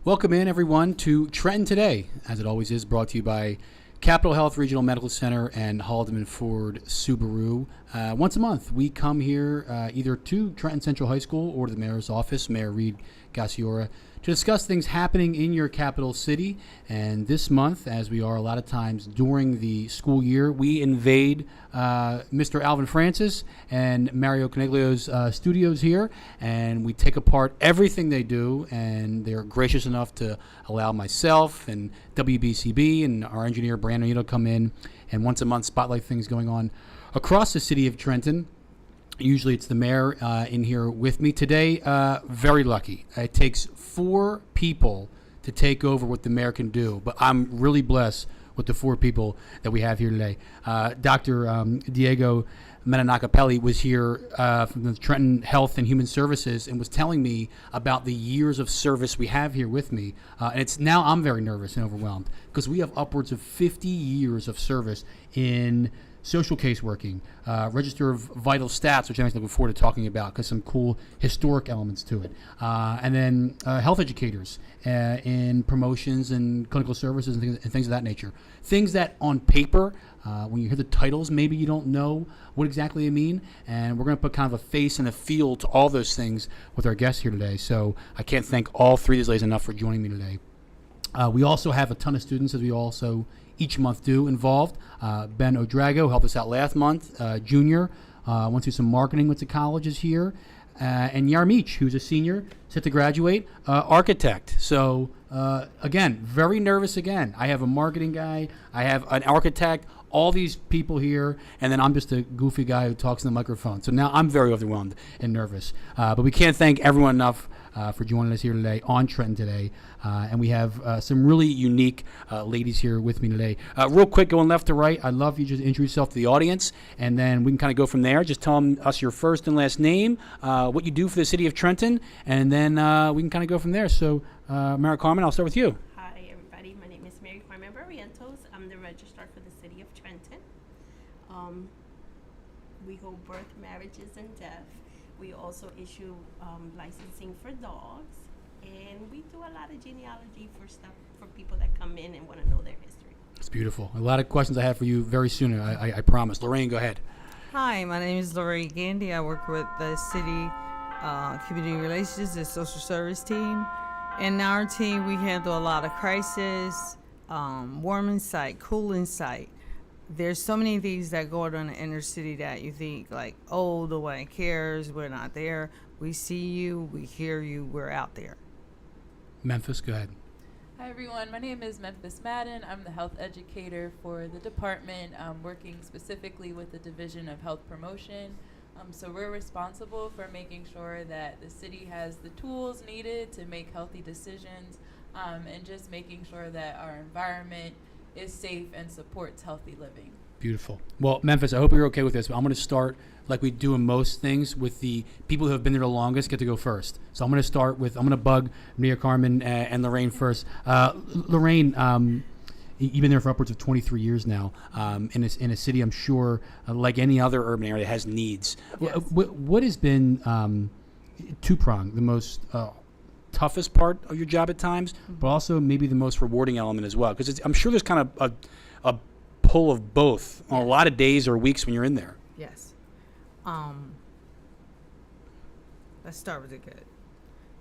Welcome in, everyone, to Trenton Today, as it always is, brought to you by Capitol Health Regional Medical Center and Haldeman Ford Subaru. Once a month, we come here either to Trenton Central High School or to the mayor's office, Mayor Reed Gassiora, to discuss things happening in your capital city. And this month, as we are a lot of times during the school year, we invade Mr. Alvin Francis and Mario Coniglio's studios here, and we take apart everything they do, and they're gracious enough to allow myself and WBCB and our engineer Brandon to come in and once a month spotlight things going on across the city of Trenton. Usually it's the mayor in here with me. Today, very lucky. It takes 4 people to take over what the mayor can do, but I'm really blessed with the 4 people that we have here today. Dr. Diego Menanacapelli was here from the Trenton Health and Human Services and was telling me about the years of service we have here with me. And it's now I'm very nervous and overwhelmed because we have upwards of 50 years of service in social case working, register of vital stats, which I'm looking forward to talking about because some cool historic elements to it. And then health educators in promotions and clinical services and things of that nature. Things that on paper, when you hear the titles, maybe you don't know what exactly they mean. And we're going to put kind of a face and a feel to all those things with our guests here today. So I can't thank all 3 of these ladies enough for joining me today. We also have a ton of students, as we also each month do, involved. Ben Odrago helped us out last month, junior, went through some marketing with the colleges here. And Yarmich, who's a senior, set to graduate, architect. So, again, very nervous again. I have a marketing guy, I have an architect, all these people here, and then I'm just a goofy guy who talks in the microphone. So now I'm very overwhelmed and nervous. But we can't thank everyone enough for joining us here today on Trenton Today. And we have some really unique ladies here with me today. Real quick, going left to right, I'd love you to just introduce yourself to the audience, and then we can kind of go from there. Just tell us your first and last name, what you do for the city of Trenton, and then we can kind of go from there. So, Mary Carmen, I'll start with you. Hi, everybody. My name is Mary Carmen Barrientos. I'm the registrar for the city of Trenton. We hold birth, marriages, and death. We also issue licensing for dogs. And we do a lot of genealogy for stuff for people that come in and want to know their history. It's beautiful. A lot of questions I have for you very soon, I promise. Lorraine, go ahead. Hi, my name is Lorraine Gandy. I work with the city community relations and social service team. In our team, we handle a lot of crisis, warm insight, cool insight. There's so many things that go on in the inner city that you think like, oh, no one cares, we're not there. We see you, we hear you, we're out there. Memphis, go ahead. Hi everyone, my name is Memphis Madden. I'm the health educator for the department, working specifically with the Division of Health Promotion. So we're responsible for making sure that the city has the tools needed to make healthy decisions, and just making sure that our environment is safe and supports healthy living. Beautiful. Well, Memphis, I hope you're okay with this, but I'm going to start like we do in most things with the people who have been there the longest get to go first. So I'm going to bug Maria Carmen and Lorraine first. Lorraine, you've been there for upwards of 23 years now, in a city I'm sure, like any other urban area, has needs. Yes. What has been two-pronged, the most toughest part of your job at times, but also maybe the most rewarding element as well? Because I'm sure there's kind of a pull of both on a lot of days or weeks when you're in there. Yes. Let's start with the good.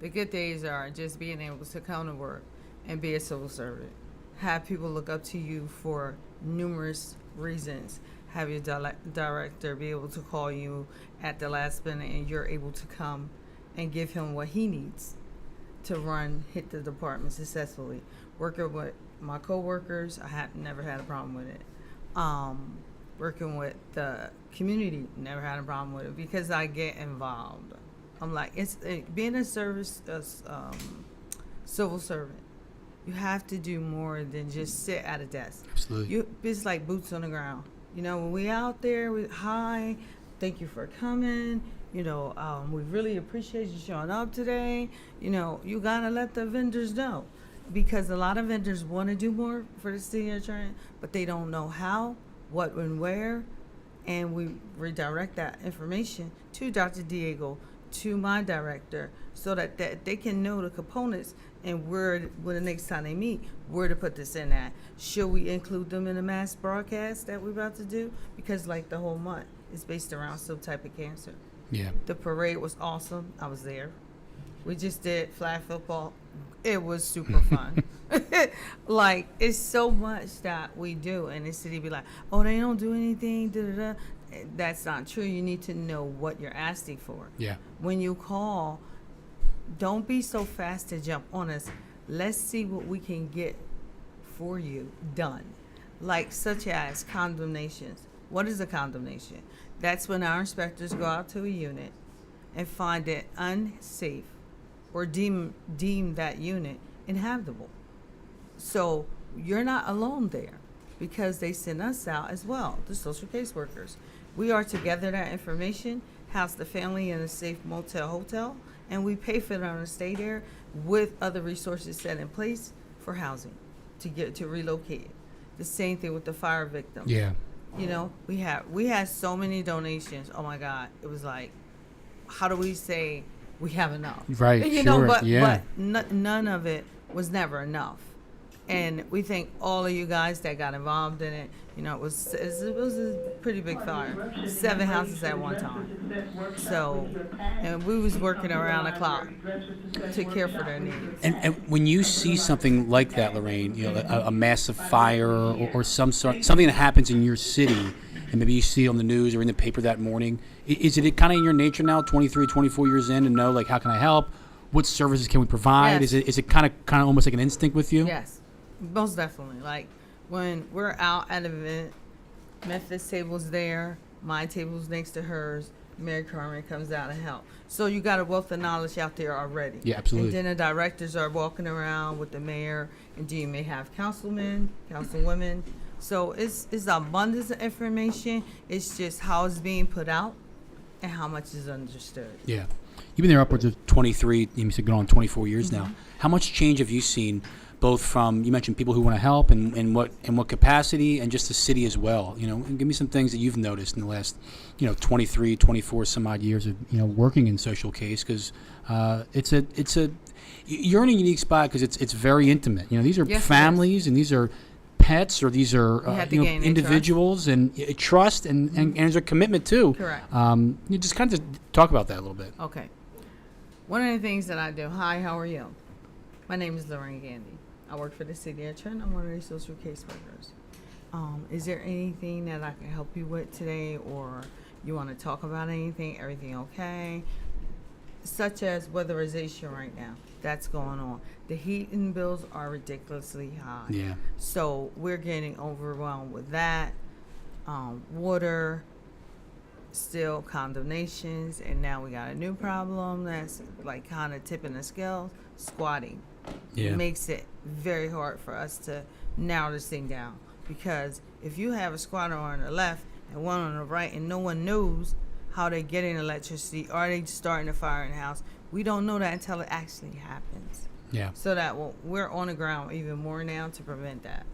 The good days are just being able to come to work and be a civil servant. Have people look up to you for numerous reasons. Have your director be able to call you at the last minute and you're able to come and give him what he needs to hit the department successfully. Working with my co-workers, I never had a problem with it. Working with the community, never had a problem with it because I get involved. I'm like, being a civil servant. You have to do more than just sit at a desk. Absolutely. It's like boots on the ground. You know, when we out there, hi, thank you for coming. You know, we really appreciate you showing up today. You know, you gotta let the vendors know because a lot of vendors want to do more for the city of Trenton, but they don't know how, what, and where. And we redirect that information to Dr. Diego to my director so that they can know the components and where the next time they meet, where to put this in at. Should we include them in the mass broadcast that we're about to do? Because like the whole month is based around some type of cancer. Yeah. The parade was awesome. I was there. We just did flag football. It was super fun. Like, it's so much that we do, and the city be like, oh, they don't do anything, da-da-da. That's not true. You need to know what you're asking for. Yeah. When you call, don't be so fast to jump on us. Let's see what we can get for you done. Like, such as condemnations. What is a condemnation? That's when our inspectors go out to a unit and find it unsafe or deem that unit inhabitable. So you're not alone there, because they send us out as well, the social caseworkers. We are to gather that information, house the family in a safe motel, hotel, and we pay for them to stay there with other resources set in place for housing to relocate. The same thing with the fire victims. Yeah. You know, we had so many donations. Oh my God, it was like, how do we say we have enough? Right. You sure. know, but yeah. none of it was never enough. And we thank all of you guys that got involved in it. You know, it was a pretty big fire, 7 houses at one time. So, and we was working around the clock to care for their needs. And when you see something like that, Lorraine, you know, a massive fire or something that happens in your city, and maybe you see it on the news or in the paper that morning, is it kind of in your nature now, 23, 24 years in, to know, like, how can I help? What services can we provide? Yes. Is it kind of almost like an instinct with you? Yes, most definitely. Like, when we're out at an event, Memphis table's there, my table's next to hers, Mary Carmen comes out and help. So you got a wealth of knowledge out there already. Yeah, absolutely. And then the directors are walking around with the mayor, and you may have councilmen, councilwomen. So it's abundance of information. It's just how it's being put out and how much is understood. Yeah. You've been there upwards of 23, you said going on 24 years now. How much change have you seen, both from, you mentioned people who want to help and in what capacity, and just the city as well? You know, and give me some things that you've noticed in the last, 23, 24 some odd years of, working in social case, because you're in a unique spot because it's very intimate. These are Yes, families, and these are pets, or these are have to gain their individuals, and trust, and there's a commitment too. Correct. You just kind of talk about that a little bit. Okay. One of the things that I do, hi, how are you? My name is Lorraine Gandy. I work for the city of Trenton. I'm one of the social caseworkers. Is there anything that I can help you with today, or you want to talk about anything? Everything okay? Such as weatherization right now. That's going on. The heating bills are ridiculously high. Yeah. So we're getting overwhelmed with that. Water, still condemnations, and now we got a new problem that's like kind of tipping the scale, squatting. Yeah. It makes it very hard for us to narrow this thing down, because if you have a squatter on the left and one on the right and no one knows how they're getting electricity, are they starting a fire in the house, we don't know that until it actually happens. Yeah. So that we're on the ground even more now to prevent that.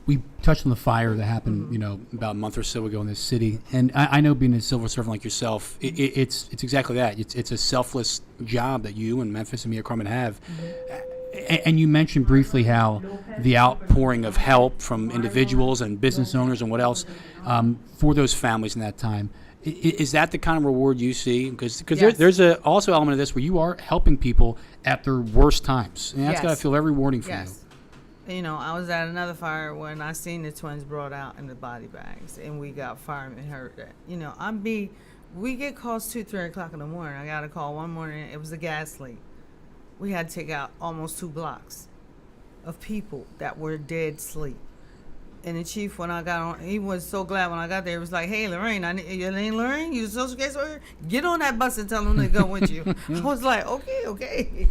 We touched on the fire that happened, about a month or so ago in this city, and I know, being a civil servant like yourself, it's exactly that. It's a selfless job that you and Memphis and Mirro Carmen have. And you mentioned briefly how the outpouring of help from individuals and business owners and what else for those families in that time. Is that the kind of reward you see? Because Yes. there's a also element of this where you are helping people at their worst times, and that's got to Yes. feel very rewarding for Yes. I was at another fire when I seen the twins brought out in the body bags, and we got firemen hurt. We get calls 2, 3 o'clock in the morning. I got a call one morning. It was a gas leak. We had to take out almost 2 blocks of people that were dead sleep. And the chief, when I got on, he was so glad when I got there. He was like, "Hey, Lorraine, your name Lorraine? You a social case worker? Get on that bus and tell them to go with you." I was like, okay.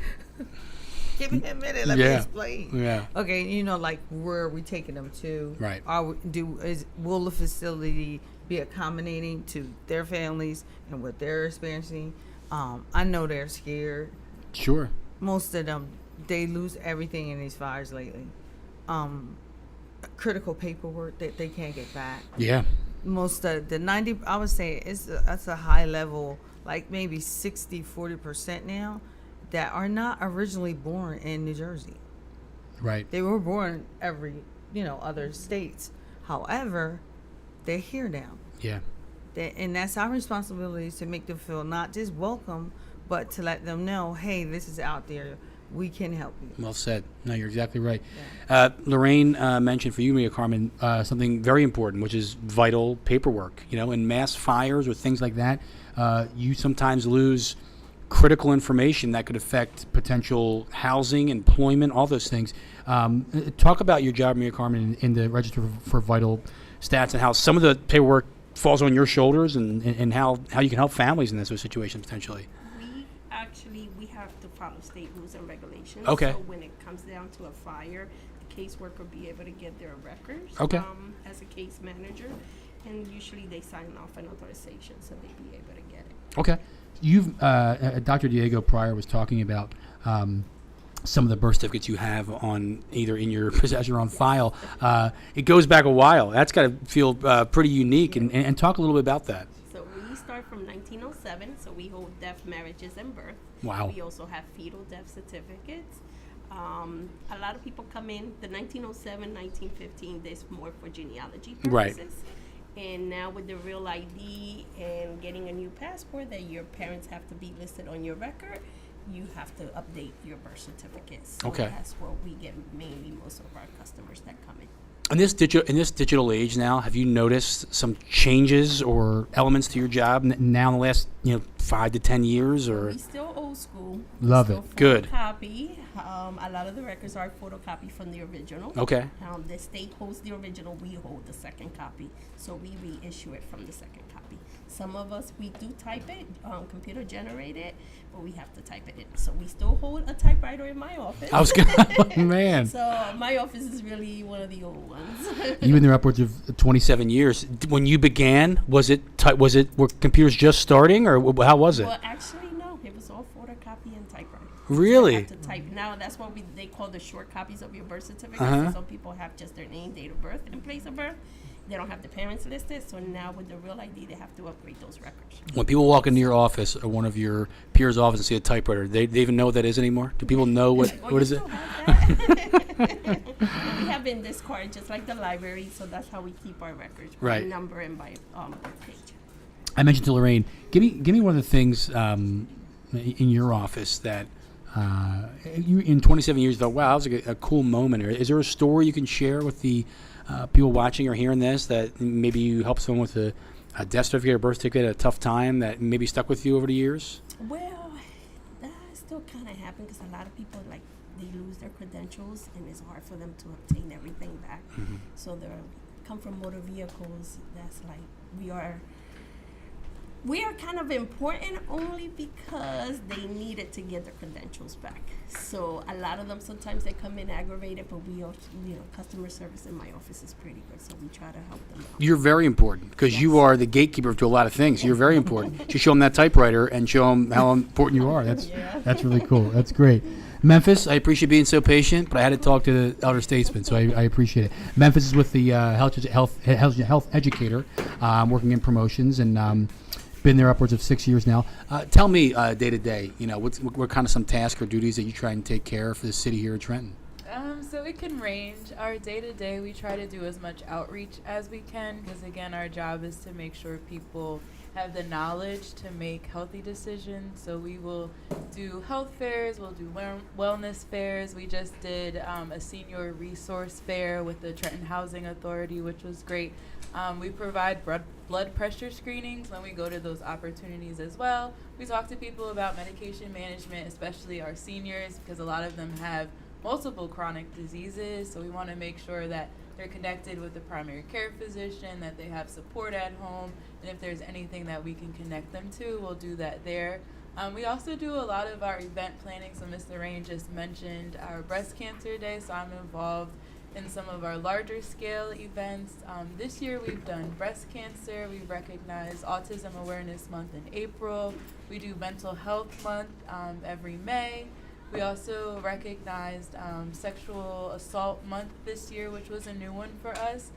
Give me a minute. Let me explain. Yeah. Okay, like, where are we taking them to? Right. Will the facility be accommodating to their families and what they're experiencing? I know they're scared. Sure. Most of them, they lose everything in these fires lately. Critical paperwork that they can't get back. Yeah. most of the 90, I would say that's a high level, like maybe 40% now, that are not originally born in New Jersey. Right. They were born other states. However, they're here now. Yeah. And that's our responsibility, to make them feel not just welcome, but to let them know, hey, this is out there. We can help you. Well said. No, you're exactly right. Yeah. Lorraine mentioned for you, Maria Carmen, something very important, which is vital paperwork. In mass fires or things like that, you sometimes lose critical information that could affect potential housing, employment, all those things. Talk about your job, Maria Carmen, in the Register for Vital Stats, and how some of the paperwork falls on your shoulders, and how you can help families in those situations potentially. We have to follow state rules and regulations. Okay. So when it comes down to a fire, the caseworker will be able to get their records Okay. As a case manager, and usually they sign off an authorization, so they'd be able to get it. Okay. You've Dr. Diego Pryor was talking about some of the birth certificates you have on either in your possession or on file. It goes back a while. That's got to feel pretty unique. And talk a little bit about that. So we start from 1907, so we hold death, marriages, and birth. Wow. We also have fetal death certificates. A lot of people come in, the 1907, 1915, there's more for genealogy purposes. Right. And now with the real ID and getting a new passport that your parents have to be listed on your record, you have to update your birth certificate. So Okay. that's where we get mainly most of our customers that come in. In this digital age now, have you noticed some changes or elements to your job now in the last 5 to 10 years? Or We still old school. Love We it. still Good. Photocopy. A lot of the records are photocopied from the original. Okay. The state holds the original. We hold the second copy. So we reissue it from the second copy. Some of us, we do type it, computer generated, but we have to type it in. So we still hold a typewriter in my office. I was gonna, man. So my office is really one of the old ones. You've been there upwards of 27 years. When you began, were computers just starting, or how was it? Well, actually, no. It was all photocopy and typewriter. Really? You have to type. Now, that's what they call the short copies of your birth certificate. Uh-huh. So some people have just their name, date of birth, and place of birth. They don't have the parents listed. So now with the real ID, they have to upgrade those records. When people walk into your office or one of your peers' office and see a typewriter, they even know what that is anymore? Do people know what is it? We have in this card, just like the library, so that's how we keep our records. Right. By number and by birth page. I mentioned to Lorraine, give me one of the things in your office that you in 27 years thought, wow, that was a cool moment. Or is there a story you can share with the people watching or hearing this that maybe you helped someone with a death certificate or birth certificate at a tough time that maybe stuck with you over the years? Well, that still kind of happened because a lot of people, they lose their credentials and it's hard for them to obtain everything back. Mm-hmm. So they come from motor vehicles. That's we are kind of important only because they needed to get their credentials back. So a lot of them, sometimes they come in aggravated, but we also, customer service in my office is pretty good, so we try to help them out. You're very important because you Yes. are the gatekeeper to a lot of things. You're very important. You show them that typewriter and show them how important you are. That's really cool. That's great. Memphis, I appreciate being so patient, but I had to talk to the elder statesman, so I appreciate it. Memphis is with the health educator, working in promotions, and been there upwards of 6 years now. Tell me day to day, what kind of some tasks or duties that you try and take care of for the city here in Trenton? So it can range. Our day-to-day, we try to do as much outreach as we can because, again, our job is to make sure people have the knowledge to make healthy decisions. So we will do health fairs, we'll do wellness fairs. We just did a senior resource fair with the Trenton Housing Authority, which was great. We provide blood pressure screenings when we go to those opportunities as well. We talk to people about medication management, especially our seniors, because a lot of them have multiple chronic diseases, so we want to make sure that they're connected with the primary care physician, that they have support at home, and if there's anything that we can connect them to, we'll do that there. We also do a lot of our event planning, so Ms. Lorraine just mentioned our breast cancer day, so I'm involved in some of our larger scale events. This year we've done breast cancer, we recognize Autism Awareness Month in April, we do Mental Health Month every May. We also recognized Sexual Assault Month this year, which was a new one for us.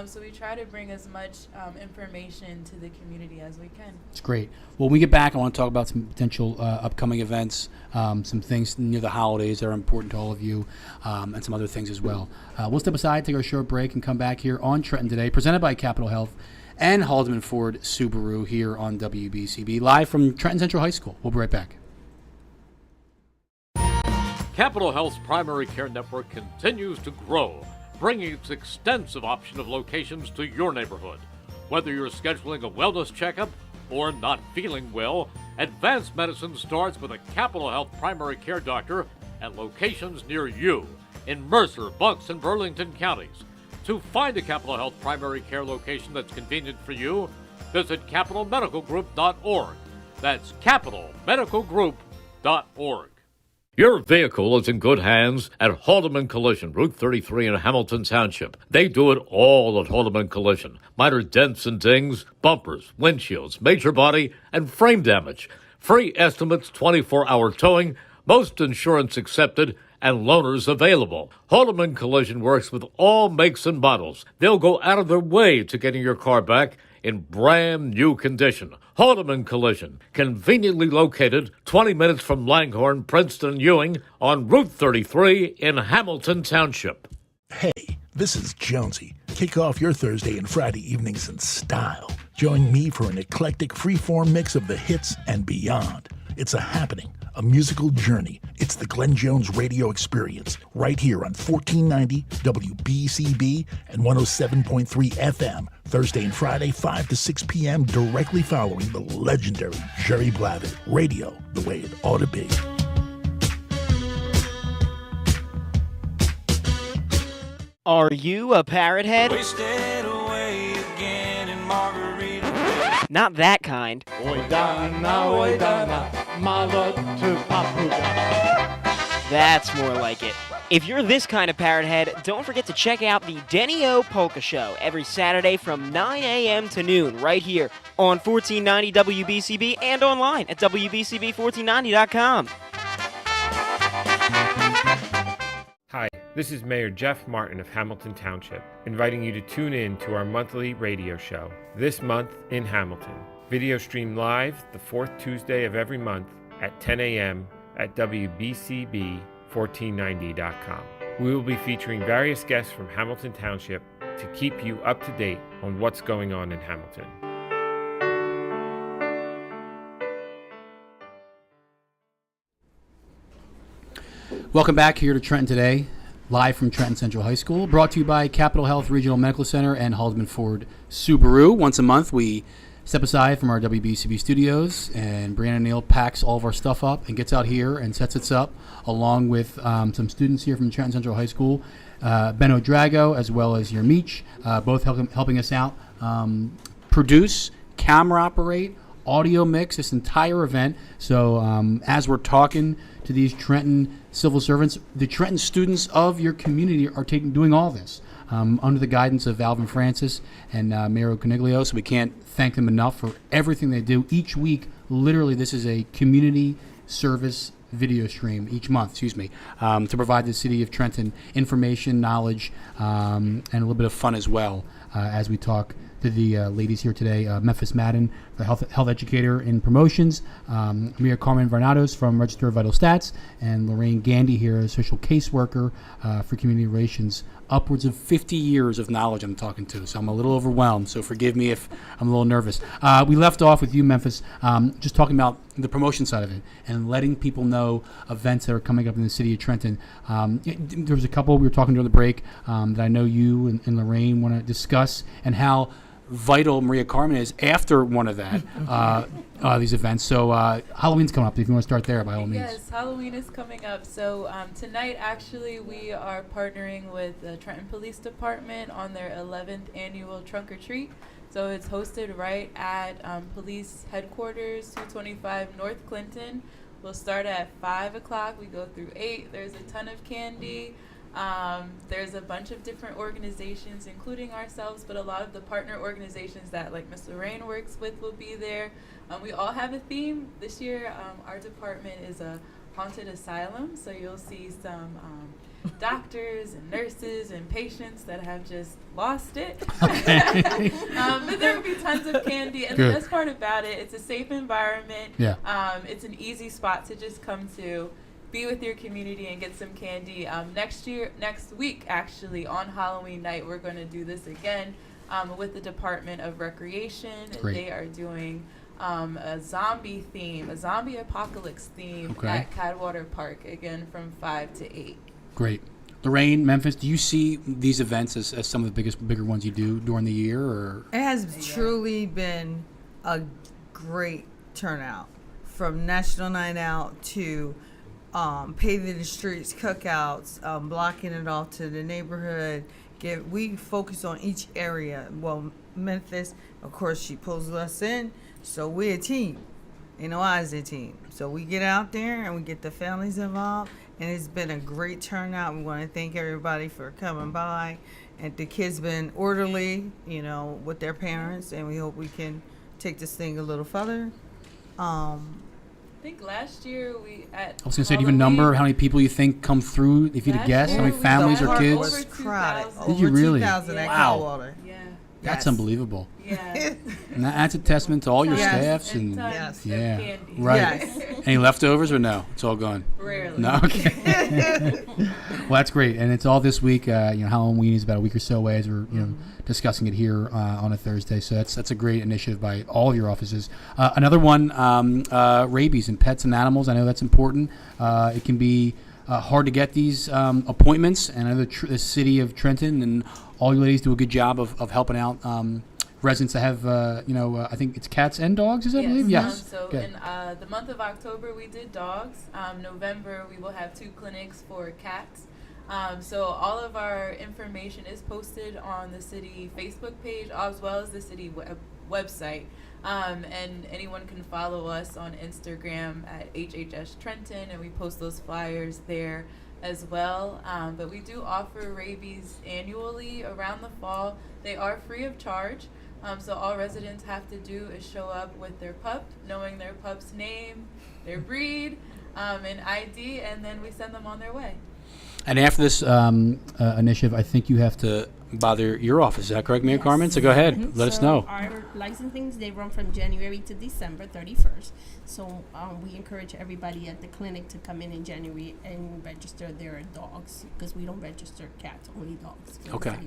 So we try to bring as much information to the community as we can. It's great. Well, when we get back, I want to talk about some potential upcoming events, some things near the holidays that are important to all of you, and some other things as well. We'll step aside, take our short break, and come back here on Trenton Today, presented by Capital Health and Haldeman Ford Subaru here on WBCB, live from Trenton Central High School. We'll be right back. Capital Health's primary care network continues to grow, bringing its extensive option of locations to your neighborhood. Whether you're scheduling a wellness checkup or not feeling well, advanced medicine starts with a Capital Health primary care doctor at locations near you in Mercer, Bucks, and Burlington counties. To find a Capital Health primary care location that's convenient for you, visit capitalmedicalgroup.org. That's capitalmedicalgroup.org. Your vehicle is in good hands at Haldeman Collision, Route 33 in Hamilton Township. They do it all at Haldeman Collision. Minor dents and dings, bumpers, windshields, major body, and frame damage. Free estimates, 24-hour towing, most insurance accepted, and loaners available. Haldeman Collision works with all makes and models. They'll go out of their way to getting your car back in brand new condition. Haldeman Collision, conveniently located 20 minutes from Langhorne, Princeton, Ewing on Route 33 in Hamilton Township. Hey, this is Jonesy. Kick off your Thursday and Friday evenings in style. Join me for an eclectic freeform mix of the hits and beyond. It's a happening, a musical journey. It's the Glenn Jones Radio Experience, right here on 1490 WBCB and 107.3 FM, Thursday and Friday, 5 to 6 p.m., directly following the legendary Jerry Blavitt. Radio, the way it ought to be. Are you a parrot head? Wasted away again in Margarita. Not that kind. That's more like it. If you're this kind of parrot head, don't forget to check out the Denny-O Polka Show every Saturday from 9 a.m. to noon right here on 1490 WBCB and online at WBCB1490.com. Hi, this is Mayor Jeff Martin of Hamilton Township, inviting you to tune in to our monthly radio show, This Month in Hamilton. Video stream live the fourth Tuesday of every month at 10 a.m. at WBCB1490.com. We will be featuring various guests from Hamilton Township to keep you up to date on what's going on in Hamilton. Welcome back here to Trenton Today, live from Trenton Central High School, brought to you by Capital Health Regional Medical Center and Haldeman Ford Subaru. Once a month, we step aside from our WBCB studios, and Brianna Neal packs all of our stuff up and gets out here and sets it up, along with some students here from Trenton Central High School, Ben O'Drago, as well as Yermeech, both helping us out, produce, camera operate, audio mix this entire event. So as we're talking to these Trenton civil servants, the Trenton students of your community are doing all this under the guidance of Alvin Francis and Mirro Coniglio. So we can't thank them enough for everything they do each week. Literally, this is a community service video stream each month, to provide the city of Trenton information, knowledge, and a little bit of fun as well as we talk to the ladies here today. Memphis Madden, the health educator in promotions, Maria Carmen Varnados from Register of Vital Stats, and Lorraine Gandy here, a social caseworker for community relations. Upwards of 50 years of knowledge I'm talking to, so I'm a little overwhelmed, so forgive me if I'm a little nervous. We left off with you, Memphis, just talking about the promotion side of it and letting people know events that are coming up in the city of Trenton. There was a couple we were talking during the break that I know you and Lorraine want to discuss, and how vital Maria Carmen is after one of that these events. So Halloween's coming up. If you want to start there, by all means. Yes, Halloween is coming up. So tonight, actually, we are partnering with the Trenton Police Department on their 11th annual Trunk or Treat. So it's hosted right at police headquarters, 225 North Clinton. We'll start at 5 o'clock. We go through 8. There's a ton of candy. There's a bunch of different organizations, including ourselves, but a lot of the partner organizations that like Miss Lorraine works with will be there. We all have a theme. This year, our department is a haunted asylum, so you'll see some doctors and nurses and patients that have just lost it. But there will be tons of candy, and Good. the best part about it, it's a safe environment. Yeah. It's an easy spot to just come to, be with your community and get some candy. Next week, actually, on Halloween night, we're going to do this again with the Department of Recreation. Great. They are doing a zombie apocalypse theme Okay. at Cadwater Park, again from 5 to 8. Great. Lorraine, Memphis, do you see these events as some of the bigger ones you do during the year? Or It has truly been a great turnout, from National Night Out to paving the streets, cookouts, blocking it off to the neighborhood. We focus on each area. Well, Memphis, of course, she pulls us in, so we're a team. I's a team. So we get out there and we get the families involved, and it's been a great turnout. We want to thank everybody for coming by, and the kids been orderly, with their parents, and we hope we can take this thing a little further. I think last year I was going to say, do you have a number? How many people you think come through? If you had to guess, how many families or kids? Was crowded. Did you really? 2,000 at Wow. Cadwater. Yeah. That's Yes. unbelievable. Yeah. And that's a testament to all your Yes. staffs and tons Yes. of yeah, candy. right. Yes. Any leftovers or no? It's all gone. Rarely. No, okay. Well, that's great, and it's all this week. Halloween is about a week or so away, as we're discussing it here on a Thursday. So that's a great initiative by all of your offices. Another one, rabies and pets and animals. I know that's important. It can be hard to get these appointments, and I know the city of Trenton and all you ladies do a good job of helping out residents that have, I think it's cats and dogs, is that, I believe? Yes. So Good. in the month of October, we did dogs. November, we will have 2 clinics for cats. So all of our information is posted on the city Facebook page as well as the city website. And anyone can follow us on Instagram at HHS Trenton, and we post those flyers there as well. But we do offer rabies annually around the fall. They are free of charge. So all residents have to do is show up with their pup, knowing their pup's name, their breed, and ID, and then we send them on their way. And after this initiative, I think you have to bother your office. Is that correct, Mayor Carmen? So go ahead. Let us know. Our licensings, they run from January to December 31st. So we encourage everybody at the clinic to come in January and register their dogs, because we don't register cats, only dogs. Okay.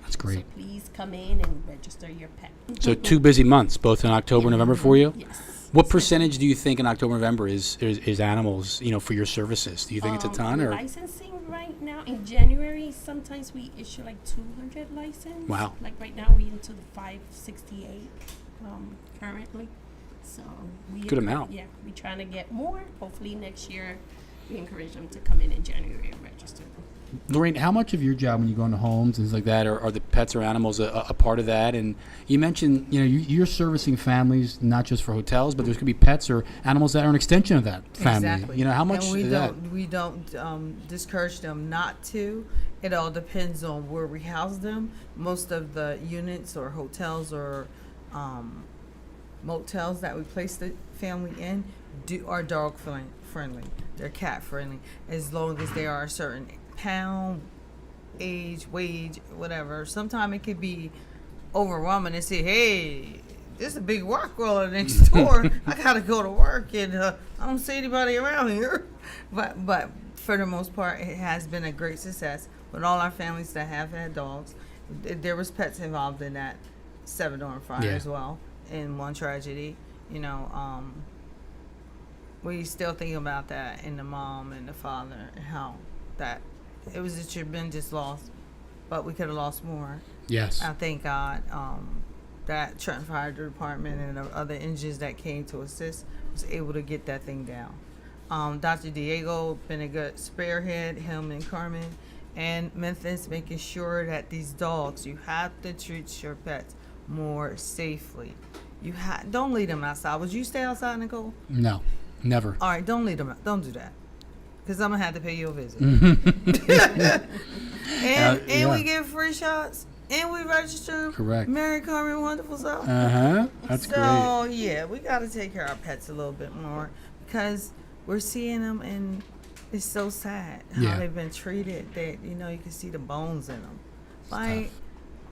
That's great. So please come in and register your pet. So 2 busy months, both in October and November for you? Yes. What percentage do you think in October, November is animals, for your services? Do you think it's a ton or? Licensing right now in January, sometimes we issue like 200 licenses. Wow. Like right now we into the 568 currently. So Good amount. Yeah, we're trying to get more. Hopefully next year we encourage them to come in January and register. Lorraine, how much of your job when you go into homes and things like that are the pets or animals a part of that? And you mentioned, you're servicing families not just for hotels, but there's going to be pets or animals that are an extension of that family. Exactly. How much and we is don't, that? We don't discourage them not to. It all depends on where we house them. Most of the units or hotels or motels that we place the family in are dog friendly. They're cat friendly, as long as they are a certain pound, age, wage, whatever. Sometimes it could be overwhelming and say, hey, there's a big rock roller next door. I gotta go to work, and I don't see anybody around here. But for the most part, it has been a great success with all our families that have had dogs. There was pets involved in that 7-door fire as well. In one tragedy, we still think about that, and the mom and the father, and how that it was a tremendous loss, but we could have lost more. Yes. I thank God that Trenton Fire Department and the other engines that came to assist was able to get that thing down. Dr. Diego been a good spearhead, him and Carmen, and Memphis, making sure that these dogs, you have to treat your pets more safely. Don't leave them outside. Would you stay outside, Nicole? No, never. All right, don't leave them out. Don't do that, because I'm gonna have to pay you a visit. and we give free shots, and we register them. Correct. Mary Carmen, wonderful stuff. That's great. So yeah, we got to take care of our pets a little bit more, because we're seeing them, and it's so sad how Yeah. they've been treated. That you can see the bones in them. Like, tough.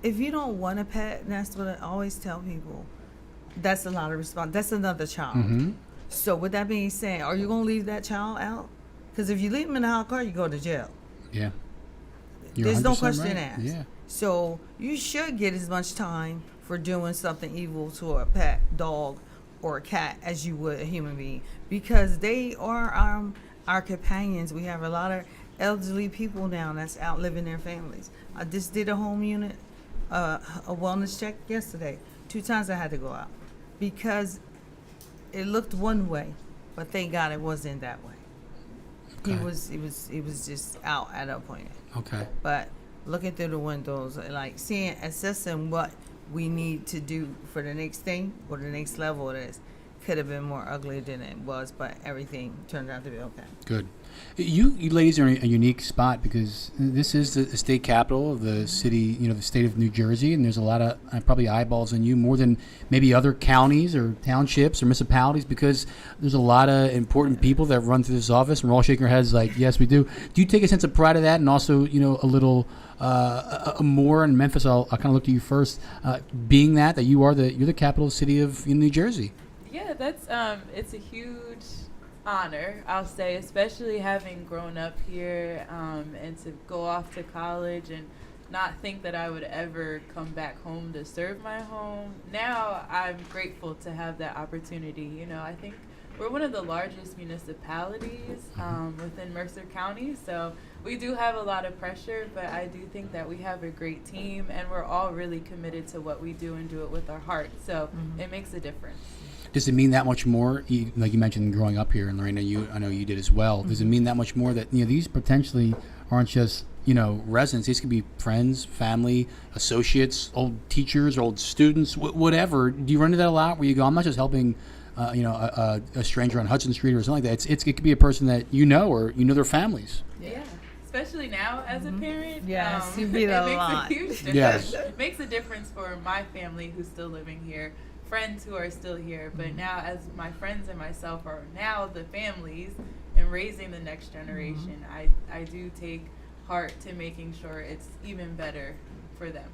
if you don't want a pet, and that's what I always tell people. That's a lot of response. That's another child. Mm-hmm. So with that being said, are you gonna leave that child out? Because if you leave him in the hot car, you go to jail. Yeah. You're There's no 100% question right. asked. Yeah. So you should get as much time for doing something evil to a pet, dog, or a cat as you would a human being, because they are our companions. We have a lot of elderly people now that's outliving their families. I just did a home unit, a wellness check yesterday. 2 times I had to go out because it looked one way, but thank God it wasn't that way. Okay. He was just out at a point. Okay. But looking through the windows, like assessing what we need to do for the next thing or the next level of this, could have been more ugly than it was, but everything turned out to be okay. Good. You ladies are in a unique spot because this is the state capital of the city, the state of New Jersey, and there's a lot of probably eyeballs on you more than maybe other counties or townships or municipalities, because there's a lot of important people that run through this office, and we're all shaking our heads like, yes, we do. Do you take a sense of pride of that, and also, a little more in Memphis? I'll kind of look to you first, being that you're the capital city of New Jersey. Yeah, that's it's a huge honor, I'll say, especially having grown up here, and to go off to college and not think that I would ever come back home to serve my home. Now I'm grateful to have that opportunity. I think we're one of the largest municipalities within Mercer County, so we do have a lot of pressure, but I do think that we have a great team, and we're all really committed to what we do and do it with our heart, so it makes a difference. Does it mean that much more? Like you mentioned, growing up here, and Lorena, I know you did as well. Does it mean that much more that these potentially aren't just residents? These could be friends, family, associates, old teachers, old students, whatever. Do you run into that a lot? Where you go, I'm not just helping, a stranger on Hudson Street or something like that. It could be a person that or their families. Yeah. Especially now as a parent. Yes, you beat a lot. It makes a huge difference. Yes. It makes a difference for my family who's still living here, friends who are still here, but now as my friends and myself are now the families and raising the next generation, I do take heart to making sure it's even better for them.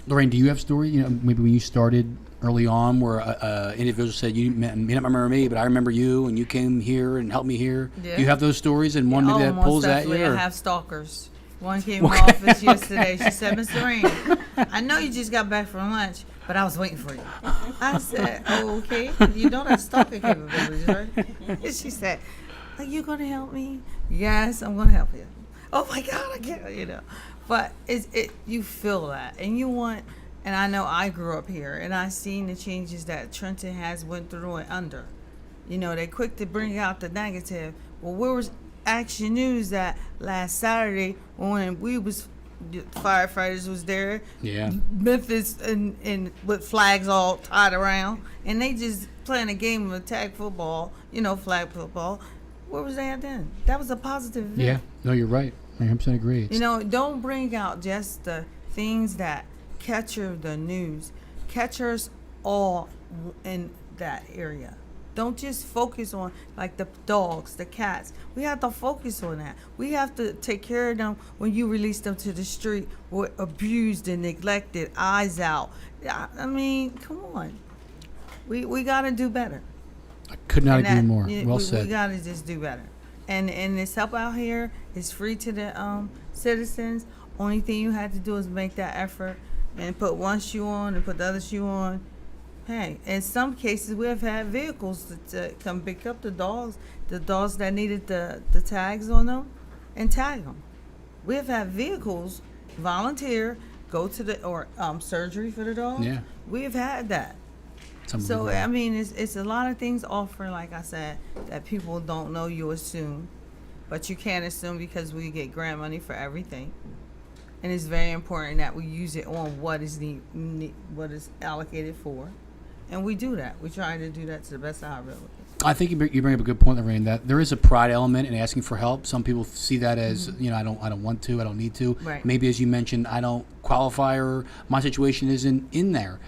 Lorraine, do you have a story, maybe when you started early on where an individual said, you may not remember me, but I remember you, and you came here and helped me here? Yeah. Do you have those stories, and one maybe that most pulls at definitely. you? I have stalkers. One came to my office yesterday. She said, "Mr. Rain, I know you just got back from lunch, but I was waiting for you." I said, "Oh, okay. You don't have stalking capabilities, right?" And she said, "Are you going to help me?" "Yes, I'm going to help you." "Oh my God, I can't," But you feel that, and you want. And I know I grew up here, and I seen the changes that Trenton has went through and under. They quick to bring out the negative. Well, where was Action News that last Saturday when we was firefighters was there? Yeah. Memphis and with flags all tied around, and they just playing a game of tag football, flag football. Where was they at then? That was a positive event. Yeah. No, you're right. I 100% agree. Don't bring out just the things that capture the news. Catch us all in that area. Don't just focus on like the dogs, the cats. We have to focus on that. We have to take care of them when you release them to the street, were abused and neglected, eyes out. I mean, come on. We got to do better. I could not And agree that- more. yeah, Well we said. got to just do better. And this help out here is free to the citizens. Only thing you have to do is make that effort and put one shoe on and put the other shoe on. Hey, in some cases we have had vehicles to come pick up the dogs that needed the tags on them, and tag them. We have had vehicles volunteer go to the surgery for the dog. Yeah. We have had that. It's So unbelievable. I mean, it's a lot of things offered, like I said, that people don't know. You assume, but you can't assume because we get grant money for everything, and it's very important that we use it on what is allocated for. And we do that. We try to do that to the best of our ability. I think you bring up a good point, Lorraine, that there is a pride element in asking for help. Some people see that as, I don't want to, I don't need to. Right. Maybe, as you mentioned, I don't qualify, or my situation isn't in there.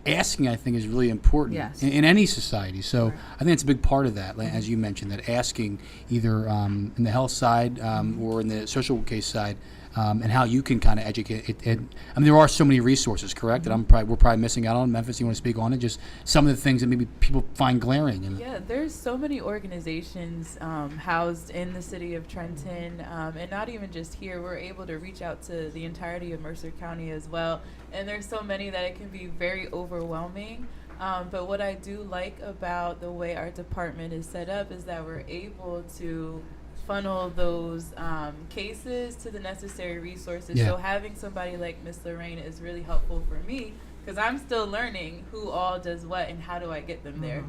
Asking, I think, is really important Yes. in any society. So I think it's a big part of that, like, as you mentioned, that asking either in the health side or in the social case side, and how you can kind of educate it. I mean, there are so many resources, correct? That we're probably missing out on. Memphis, you want to speak on it? Just some of the things that maybe people find glaring. Yeah, there's so many organizations housed in the city of Trenton, and not even just here. We're able to reach out to the entirety of Mercer County as well, and there's so many that it can be very overwhelming. But what I do like about the way our department is set up is that we're able to funnel those cases to the necessary resources. Yeah. So having somebody like Miss Lorraine is really helpful for me, because I'm still learning who all does what and how do I get them there.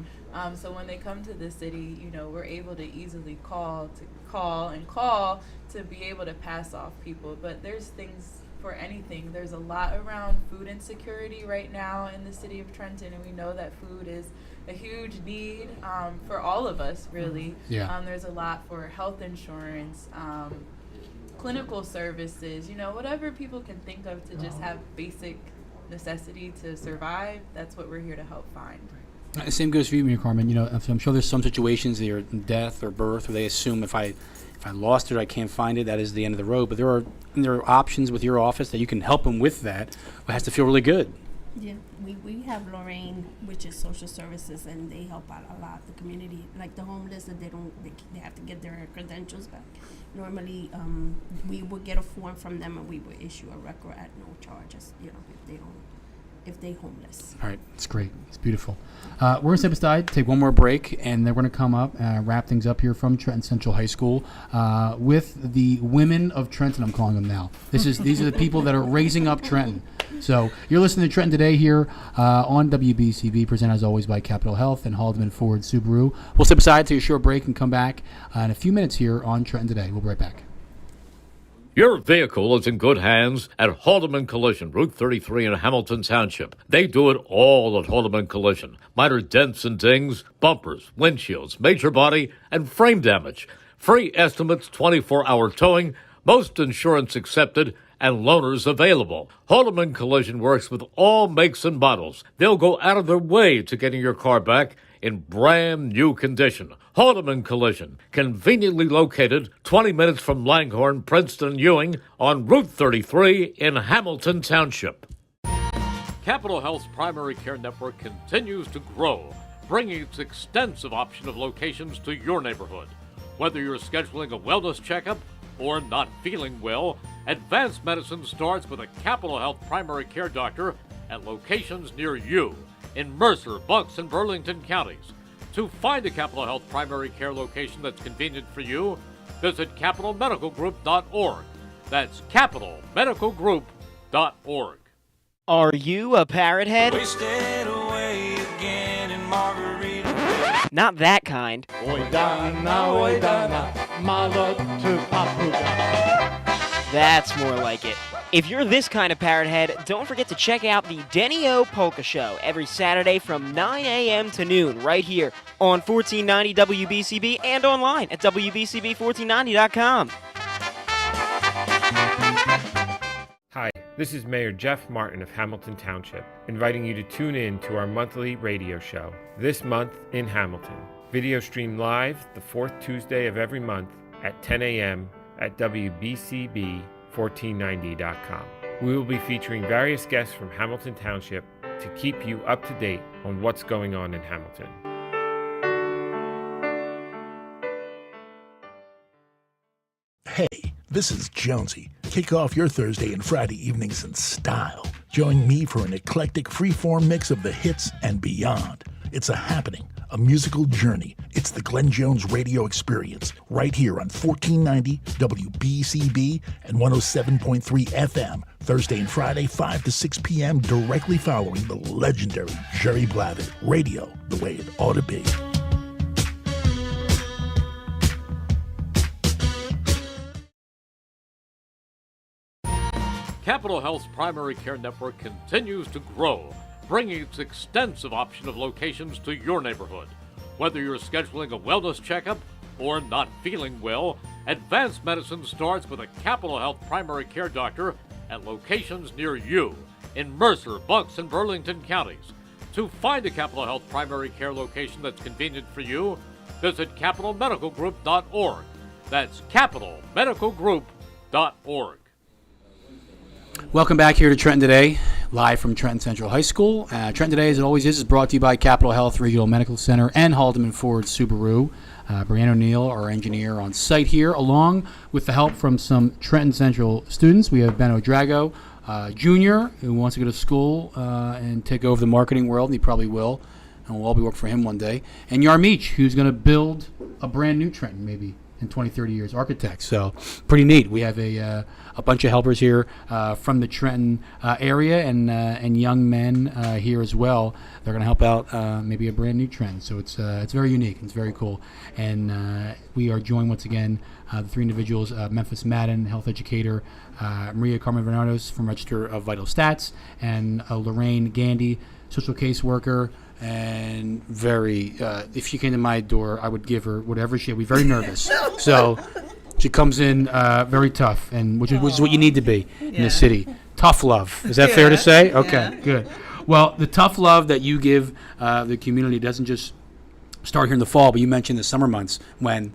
So when they come to the city, we're able to easily call to be able to pass off people. But there's things for anything. There's a lot around food insecurity right now in the city of Trenton, and we know that food is a huge need for all of us, really. Yeah. There's a lot for health insurance, clinical services, whatever people can think of to just have basic necessity to survive. That's what we're here to help find. The same goes for you, Carmen. I'm sure there's some situations, either death or birth, where they assume if I lost it, I can't find it, that is the end of the road. But there are options with your office that you can help them with that. It has to feel really good. Yeah, we have Lorraine, which is social services, and they help out a lot. The community, like the homeless, that they have to get their credentials back. Normally, we would get a form from them, and we would issue a record at no charges. If they homeless. All right, it's great. It's beautiful. We're going to step aside, take one more break, and then we're going to come up and wrap things up here from Trenton Central High School with the women of Trenton, I'm calling them now. These are the people that are raising up Trenton. So you're listening to Trenton Today here on WBCB, presented as always by Capital Health and Haldeman Ford Subaru. We'll step aside, take a short break, and come back in a few minutes here on Trenton Today. We'll be right back. Your vehicle is in good hands at Haldeman Collision, Route 33 in Hamilton Township. They do it all at Haldeman Collision. Minor dents and dings, bumpers, windshields, major body, and frame damage. Free estimates, 24-hour towing, most insurance accepted, and loaners available. Haldeman Collision works with all makes and models. They'll go out of their way to getting your car back in brand new condition. Haldeman Collision, conveniently located 20 minutes from Langhorne, Princeton, and Ewing on Route 33 in Hamilton Township. Capital Health's primary care network continues to grow, bringing its extensive option of locations to your neighborhood. Whether you're scheduling a wellness checkup or not feeling well, advanced medicine starts with a Capital Health primary care doctor at locations near you in Mercer, Bucks, and Burlington counties. To find a Capital Health primary care location that's convenient for you, visit capitalmedicalgroup.org. That's capitalmedicalgroup.org. Are you a parrot head? We stayed away again in Margarita. Not that kind. That's more like it. If you're this kind of parrot head, don't forget to check out the Denny-O Polka Show every Saturday from 9 a.m. to noon right here on 1490 WBCB and online at WBCB1490.com. Hi, this is Mayor Jeff Martin of Hamilton Township, inviting you to tune in to our monthly radio show, This Month in Hamilton. Video stream live the fourth Tuesday of every month at 10 a.m. at WBCB1490.com. We will be featuring various guests from Hamilton Township to keep you up to date on what's going on in Hamilton. Hey, this is Jonesy. Kick off your Thursday and Friday evenings in style. Join me for an eclectic freeform mix of the hits and beyond. It's a happening, a musical journey. It's the Glenn Jones radio experience right here on 1490 WBCB and 107.3 FM, Thursday and Friday, 5 to 6 p.m., directly following the legendary Jerry Blavitt. Radio, the way it ought to be. Capital Health's primary care network continues to grow, bringing its extensive option of locations to your neighborhood. Whether you're scheduling a wellness checkup or not feeling well, advanced medicine starts with a Capital Health primary care doctor at locations near you in Mercer, Bucks, and Burlington counties. To find a Capital Health primary care location that's convenient for you, visit capitalmedicalgroup.org. That's capitalmedicalgroup.org. Welcome back here to Trenton Today, live from Trenton Central High School. Trenton Today, as it always is brought to you by Capital Health Regional Medical Center and Haldeman Ford Subaru. Brianne O'Neill, our engineer, on site here, along with the help from some Trenton Central students. We have Ben O'Drago, Jr., who wants to go to school and take over the marketing world, and he probably will, and we'll all be working for him one day. And Yarmeech, who's going to build a brand new Trenton, maybe in 20, 30 years, architect. So pretty neat. We have a bunch of helpers here from the Trenton area and young men here as well. They're going to help out maybe a brand new Trenton. So it's very unique. It's very cool. And we are joined once again, the three individuals, Memphis Madden, health educator, Maria Carmen Bernardos from Register of Vital Stats, and Lorraine Gandy, social case worker. And very, if she came to my door, I would give her whatever she would be very nervous. So she comes in very tough, and which is what you need to be in the city. Tough love. Is that fair to say? Okay, good. Well, the tough love that you give the community doesn't just start here in the fall, but you mentioned the summer months when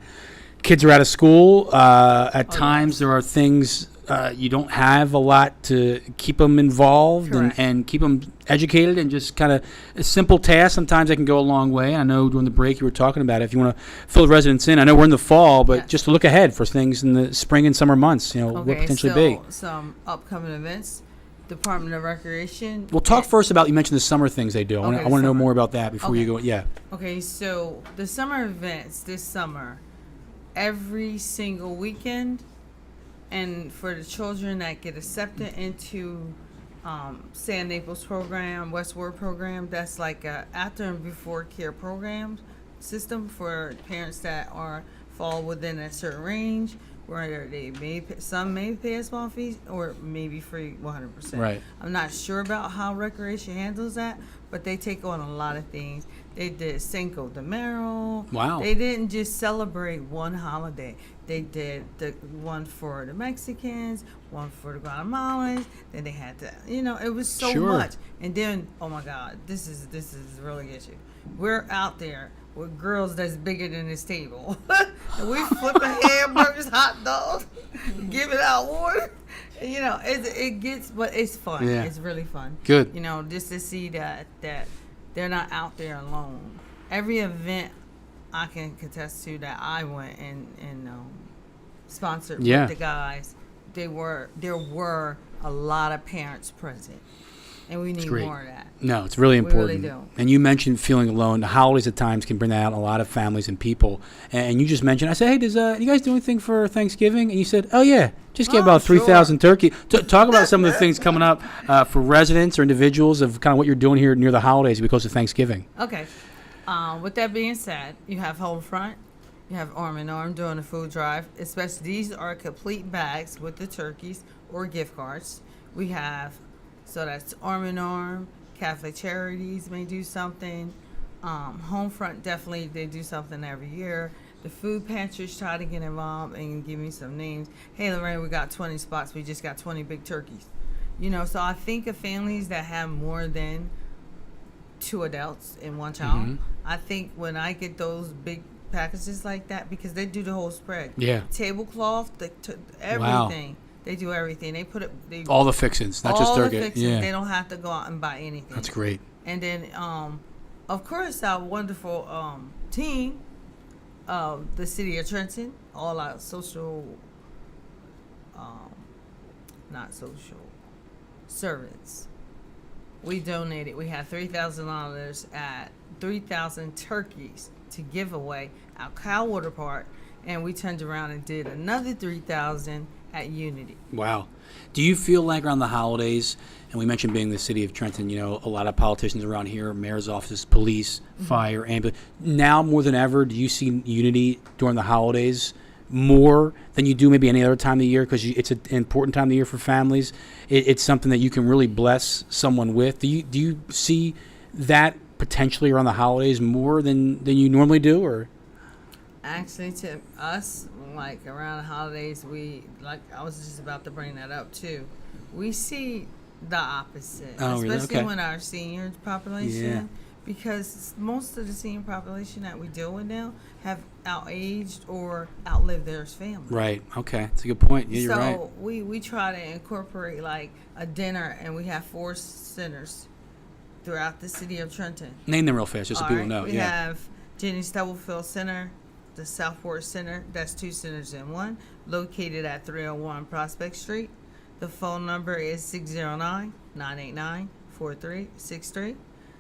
kids are out of school. At times there are things you don't have a lot to keep them involved and keep them educated, and just kind of a simple task. Sometimes that can go a long way. I know during the break you were talking about it. If you want to fill the residents in, I know we're in the fall, but just to look ahead for things in the spring and summer months, what potentially be. Some upcoming events. Department of Recreation. We'll talk first about, you mentioned the summer things they do. I want to know more about that before you go. Yeah. Okay, so the summer events this summer, every single weekend, and for the children that get accepted into San Naples program, Westward program, that's like a after and before care program system for parents that fall within a certain range, where some may pay a small fee or maybe free 100%. Right. I'm not sure about how Recreation handles that, but they take on a lot of things. They did Cinco de Mirro. Wow. They didn't just celebrate one holiday. They did the one for the Mexicans, one for the Guatemalans. Then they had to, it was so much. And then, oh my God, this is a really issue. We're out there with girls that's bigger than this table. And we flipping hamburgers, hot dogs, giving out water. It gets, but it's fun. Yeah. It's really fun. Good. Just to see that they're not out there alone. Every event I can contest to that I went and sponsored with the guys, there were a lot of parents present. And we need more of that. No, it's really important. We really do. And you mentioned feeling alone. The holidays at times can bring that out in a lot of families and people. And you just mentioned, I said, hey, does you guys do anything for Thanksgiving? And you said, oh, yeah, just get about 3,000 turkey. Talk about some of the things coming up for residents or individuals of kind of what you're doing here near the holidays because of Thanksgiving. Okay. With that being said, you have Home Front. You have Arm in Arm doing a food drive. Especially these are complete bags with the turkeys or gift cards. We have... So that's Arm in Arm. Catholic Charities may do something. Homefront, definitely, they do something every year. The food pantries try to get involved and give me some names. Hey, Lorraine, we got 20 spots. We just got 20 big turkeys. So I think of families that have more than 2 adults and 1 child. Mm-hmm. I think when I get those big packages like that, because they do the whole spread. Yeah. Tablecloth, everything. Wow. They do everything. They put it. All the fixings, not just turkey. All the fixings. Yeah. They don't have to go out and buy anything. That's great. And then, of course, our wonderful team of the city of Trenton, all our social, not social, servants. We donated. We had $3,000 at 3,000 turkeys to give away our Cow Water Park, and we turned around and did another 3,000 at Unity. Wow. Do you feel like around the holidays, and we mentioned being the city of Trenton, a lot of politicians around here, mayor's offices, police, fire, ambulance. Now more than ever, do you see unity during the holidays more than you do maybe any other time of the year because it's an important time of the year for families. It's something that you can really bless someone with. Do you see that potentially around the holidays more than you normally do, or? Actually, to us, like around the holidays, I was just about to bring that up too. We see the opposite, really? especially Okay. when our senior population, Yeah. because most of the senior population that we deal with now have outaged or outlived their family. Right. Okay. That's a good point. Yeah, you're So right. we try to incorporate like a dinner, and we have 4 centers throughout the city of Trenton. Name them real fast just so All people right, know. We Yeah. have Jenny Stubblefield Center, the Southport Center. That's 2 centers in one, located at 301 Prospect Street. The phone number is 609-989-4363.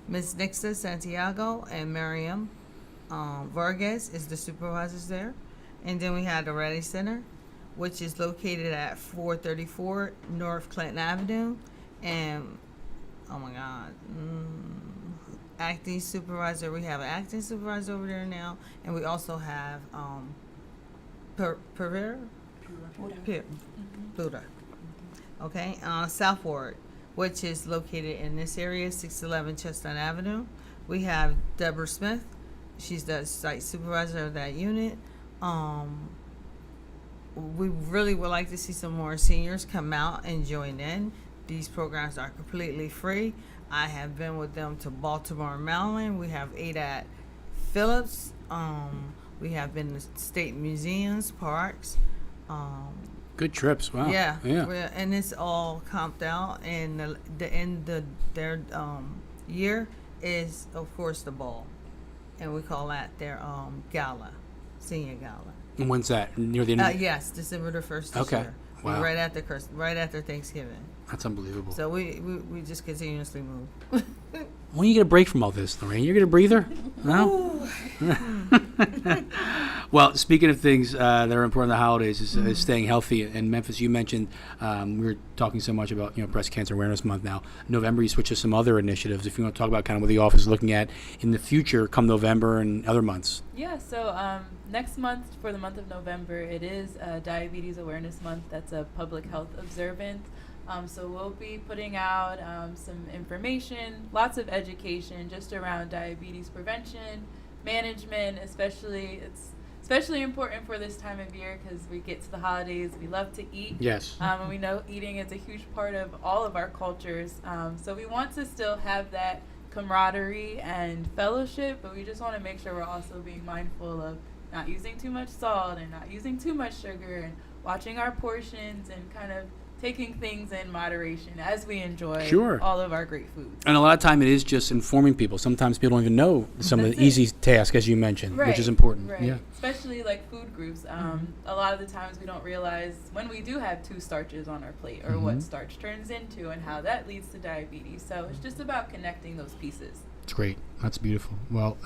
Ms. Nixa Santiago and Miriam Vargas is the supervisors there. And then we have the Ready Center, which is located at 434 North Clinton Avenue. And, oh my God, acting supervisor. We have an acting supervisor over there now. And we also have Buddha. Okay, Southport, which is located in this area, 611 Chestnut Avenue. We have Deborah Smith. She's the site supervisor of that unit. We really would like to see some more seniors come out and join in. These programs are completely free. I have been with them to Baltimore, Maryland. We have 8 at Phillips. We have been to state museums, parks. Good trips. Wow. Yeah. Yeah. And it's all comped out. And the end of their year is, of course, the ball. And we call that their gala, senior gala. And when's that? Near the end? Yes, December the 1st this Okay. year. Wow. Right after Thanksgiving. That's unbelievable. So we just continuously move. When you get a break from all this, Lorraine? You get a breather? No? Well, speaking of things that are important in the holidays is staying healthy. In Memphis, you mentioned we were talking so much about Breast Cancer Awareness Month now. November, you switch to some other initiatives. If you want to talk about kind of what the office is looking at in the future come November and other months. Yeah, so next month, for the month of November, it is Diabetes Awareness Month. That's a public health observance. So we'll be putting out some information, lots of education just around diabetes prevention, management, especially. It's especially important for this time of year because we get to the holidays. We love to eat. Yes. And we know eating is a huge part of all of our cultures. So we want to still have that camaraderie and fellowship, but we just want to make sure we're also being mindful of not using too much salt and not using too much sugar and watching our portions and kind of taking things in moderation as we enjoy Sure. all of our great foods. And a lot of time it is just informing people. Sometimes people don't even know some of That's the it. easy tasks, as you mentioned, which Right, is important. Right. Yeah. Especially like food groups. A lot of the times we don't realize when we do have 2 starches on our plate or what starch turns into and how that leads to diabetes. So it's just about connecting those pieces. It's great. That's beautiful. Well,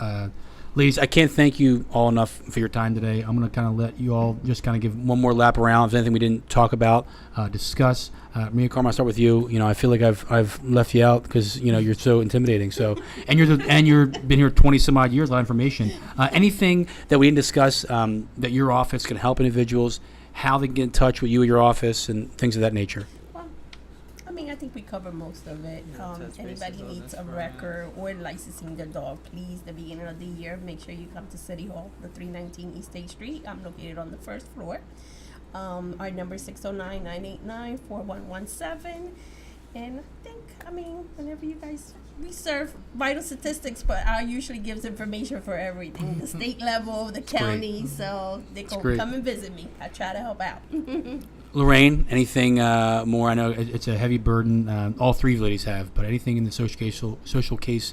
ladies, I can't thank you all enough for your time today. I'm going to kind of let you all just kind of give one more lap around. If there's anything we didn't talk about, discuss. Mia Carmen, I'll start with you. I feel like I've left you out because you're so intimidating. So, and you're been here 20 some odd years. A lot of information. Anything that we didn't discuss that your office can help individuals, how they can get in touch with you or your office, and things of that nature. I think we cover most of it. Anybody needs a record or licensing their dog, please, the beginning of the year, make sure you come to City Hall, the 319 East State Street. I'm located on the 1st floor. Our number is 609-989-4117. And whenever you guys, we serve vital statistics, but I usually gives information for everything, the state level, the county, so they can come and visit me. I try to help out. Lorraine, anything more? I know it's a heavy burden. All 3 ladies have, but anything in the social case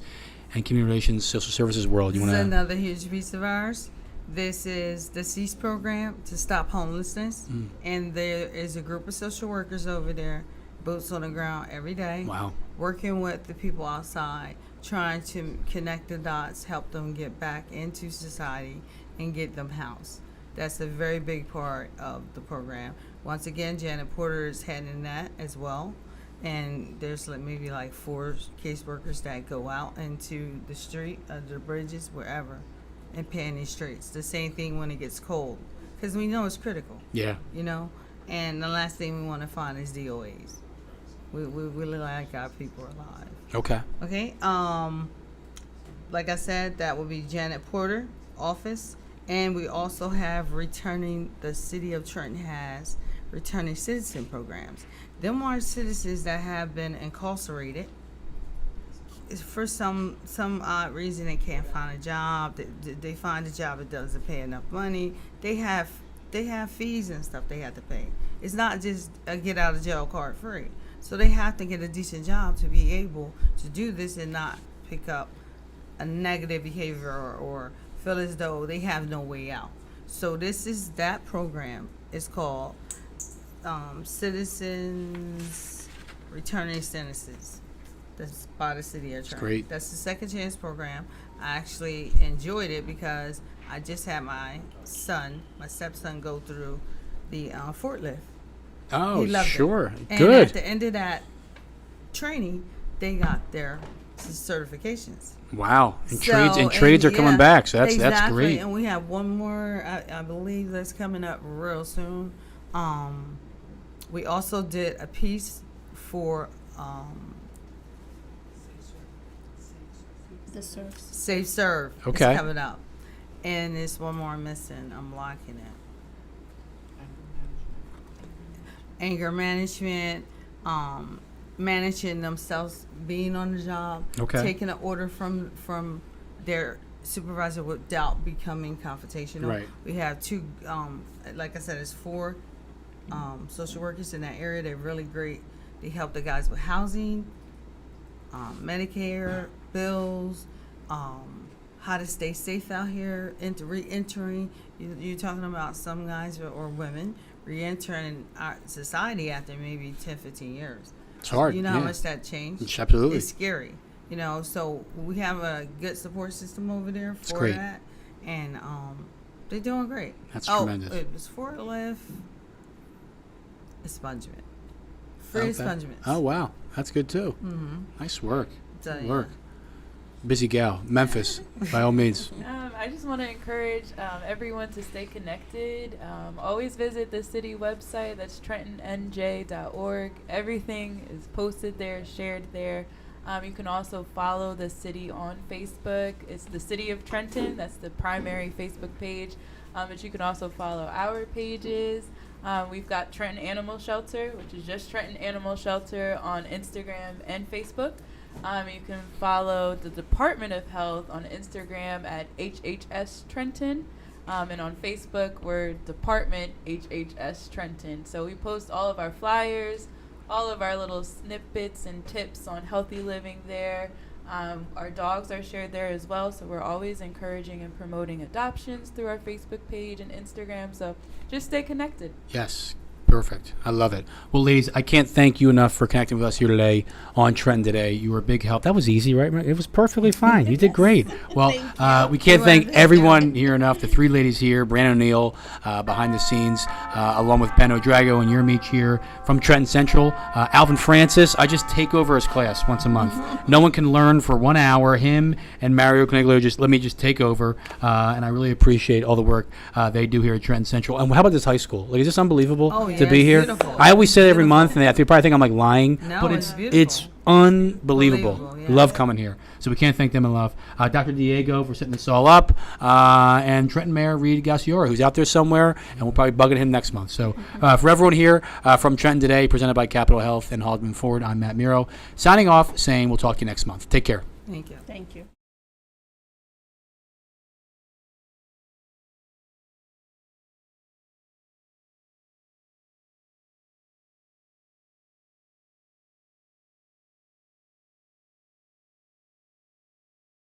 and community relations, social services world you This want is to? another huge piece of ours. This is the CEASE program to stop homelessness, and there is a group of social workers over there, boots on the ground every day. Wow. Working with the people outside, trying to connect the dots, help them get back into society, and get them housed. That's a very big part of the program. Once again, Janet Porter is heading that as well. And there's maybe 4 caseworkers that go out into the street, the bridges, wherever, and pan these streets. The same thing when it gets cold. because we know it's critical. Yeah. You know, and the last thing we want to find is DOAs. We really like our people alive. Okay. Okay. Like I said, that will be Janet Porter office, and we also have the city of Trenton has returning citizen programs. Them are citizens that have been incarcerated. For some odd reason, they can't find a job. They find a job that doesn't pay enough money. They have fees and stuff they have to pay. It's not just a get out of jail card free. So they have to get a decent job to be able to do this and not pick up a negative behavior or feel as though they have no way out. So this is that program. It's called Citizens Returning Sentences. That's by the city of Trenton. Great. That's the second chance program. I actually enjoyed it because I just had my stepson, go through the forklift. Oh, He loved it. sure. And Good. at the end of that training, they got their certifications. Wow. And So, trades are coming yeah, back, so that's exactly. great. And we have one more, I believe that's coming up real soon. We also did a piece for The serves. Safe Serve. Okay. It's coming up. And there's one more missing. I'm locking it. Anger management, managing themselves, being on the job, Okay. taking an order from their supervisor without becoming confrontational. Right. We have two, like I said, it's 4 social workers in that area. They're really great. They help the guys with housing, Medicare, bills, how to stay safe out here, re-entering. You're talking about some guys or women re-entering our society after maybe 10, 15 years. It's hard. You know how yeah. much that changed? It's absolutely. It's scary. You know, so we have a good support system over there It's for great. that. And they're doing great. That's oh, tremendous. It was forklift, expungement. Free Okay. expungements. Oh, wow. That's good, too. Mm-hmm. Nice work. So, Good yeah. work. Busy gal. Memphis, by all means. I just want to encourage everyone to stay connected. Always visit the city website. That's TrentonNJ.org. Everything is posted there, shared there. You can also follow the city on Facebook. It's the City of Trenton. That's the primary Facebook page. But you can also follow our pages. We've got Trenton Animal Shelter, which is just Trenton Animal Shelter on Instagram and Facebook. You can follow the Department of Health on Instagram at HHS Trenton. And on Facebook, we're Department HHS Trenton. So we post all of our flyers, all of our little snippets and tips on healthy living there. Our dogs are shared there as well, so we're always encouraging and promoting adoptions through our Facebook page and Instagram. So just stay connected. Yes. Perfect. I love it. Well, ladies, I can't thank you enough for connecting with us here today on Trenton Today. You were a big help. That was easy, right? It was perfectly fine. You did great. Well, we can't thank everyone here enough. The 3 ladies here, Brandon O'Neill behind the scenes, along with Ben O'Drago and your Meech here from Trenton Central. Alvin Francis, I just take over his class once a month. No one can learn for 1 hour. Him and Mario Coniglio just let me just take over, and I really appreciate all the work they do here at Trenton Central. And how about this high school? Like, is this unbelievable? Oh, To yeah, be it's here. beautiful. I always say it every Beautiful. month, and they probably think I'm like lying, No, but it's beautiful. it's unbelievable. Believable, yeah. Love coming here, so we can't thank them enough. Dr. Diego for setting this all up, and Trenton Mayor Reed Gassiora, who's out there somewhere, and we'll probably bugging him next month. So for everyone here from Trenton Today, presented by Capital Health and Haldeman Ford, I'm Matt Mirro, signing off, saying we'll talk to you next month. Take care. Thank you. Thank you.